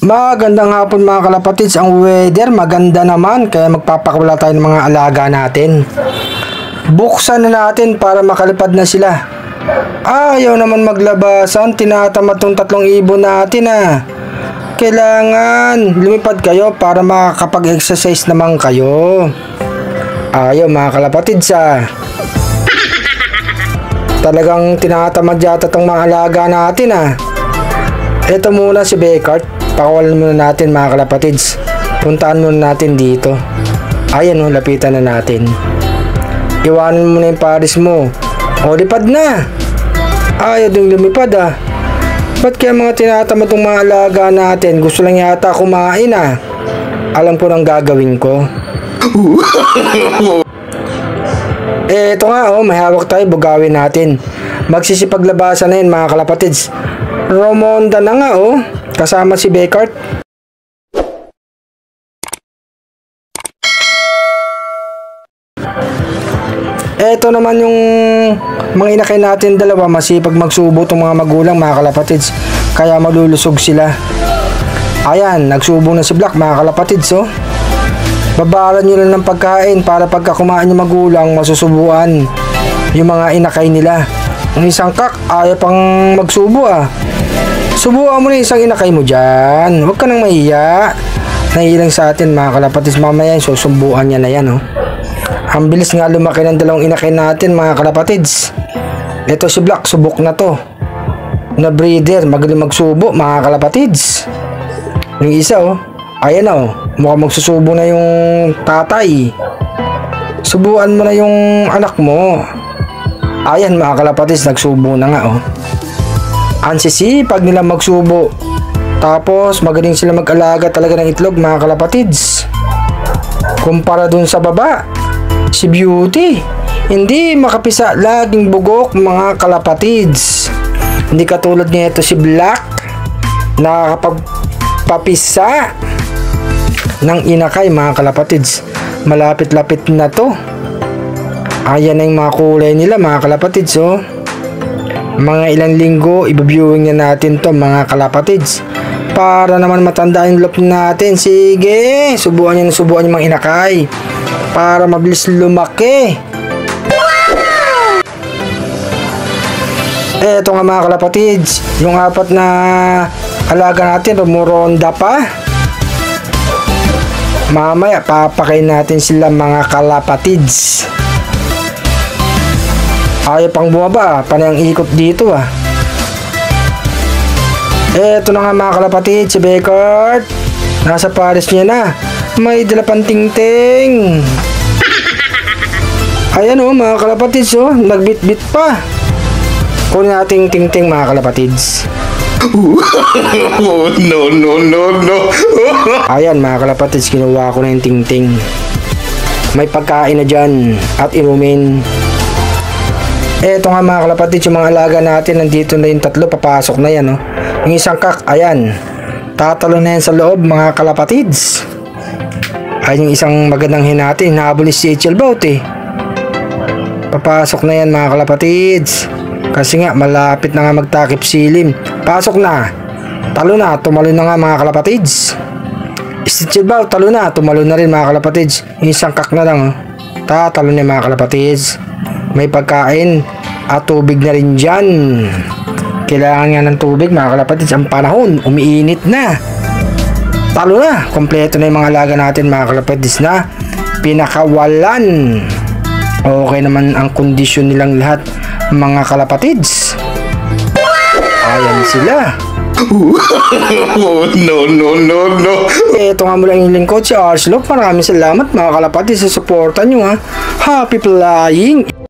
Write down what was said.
Magandang hapon mga kalapatids, ang weather maganda naman kaya magpapakawala tayo ng mga alaga natin. Buksan na natin para makalipad na sila. Ayaw naman maglabasan, tinatamad tong 3 ibon natin Kailangan lumipad kayo para makakapag-exercise naman kayo. Ayaw mga kalapatids Talagang tinatamad yata tong mga alaga natin Ito muna si Bekart. Pakawalan muna natin mga kalapatids. Puntaan muna natin dito. Ayan lapitan na natin. Iwanan mo na yung pares mo. Lipad na. Ayaw ding lumipad Ba't kaya mga tinatamad ng mga alaga natin? Gusto lang yata kumain Alam ko nang gagawin ko. Ito nga may hawak tayo, bugawin natin. Magsisipaglabasan na yun mga kalapatids. Romonda na nga kasama si Bekart. Eto naman yung mga inakay natin dalawa, masipag magsubo itong mga magulang mga kalapatids, kaya malulusog sila. Ayan, nagsubo na si Black mga kalapatids Babaran nyo lang ng pagkain para pagka kumain yung magulang, masusubuan yung mga inakay nila. Ang isang kak, ayaw pang magsubo Subukan mo na isang inakay mo dyan. Huwag ka nang mahiya. Nahilang sa atin mga kalapatids. Mamaya susumbuan niya na yan Ang bilis nga lumaki ng 2 inakay natin mga kalapatids. Ito si Black, subok na to. Na breeder, magaling magsubo mga kalapatids. Yung isa ayan mukhang magsusubo na yung tatay. Subuan mo na yung anak mo. Ayan mga kalapatids, nagsubo na nga Ang sisipag nila magsubo. Tapos magaling sila mag-alaga talaga ng itlog mga kalapatids. Kumpara dun sa baba, si Beauty hindi makapisa, laging bugok mga kalapatids. Hindi katulad nito si Black, nakakapagpapisa ng inakay mga kalapatids. Malapit-lapit na to. Ayan na yung mga kulay nila mga kalapatids Mga ilang linggo, i-viewing na natin to mga kalapatids. Para naman matandaan yung look natin. Sige, subuan yung mga inakay. Para mabilis lumaki. Eto nga mga kalapatids, yung 4 na alaga natin, rumuronda pa. Mamaya, papakain natin sila mga kalapatids. Ayaw pang bumaba, panay ang ikot dito Eto na nga mga kalapatids, si Bekart. Nasa pares niya na. May dala pang tingting. Ayan mga kalapatids nagbit-bit pa. Kunin natin tingting mga kalapatids. No. Ayan mga kalapatids, kinuha ko na yung tingting. May pagkain na dyan at inumin. Eto nga mga kalapatids, yung mga alaga natin, nandito na yung 3, papasok na yan Yung isang kak, ayan, tatalo na yan sa loob mga kalapatids. Ayan yung isang magandang hinati, nahabulis si HL Bout Papasok na yan mga kalapatids. Kasi nga malapit na nga magtakip silim. Pasok na, talo na, tumalo na nga mga kalapatids. HL Bout, talo na, tumalo na rin mga kalapatids. Yung isang kak na lang tatalo na mga kalapatids. May pagkain at tubig na rin dyan. Kailangan nga ng tubig mga kalapatids. Ang panahon, umiinit na. Talo na, kompleto na yung mga alaga natin mga kalapatids na pinakawalan. Okay naman ang kondisyon nilang lahat mga kalapatids. Ayan sila. No. Ito nga mula yung lingkod si Arslok. Maraming salamat mga kalapatids sa suporta nyo Happy flying.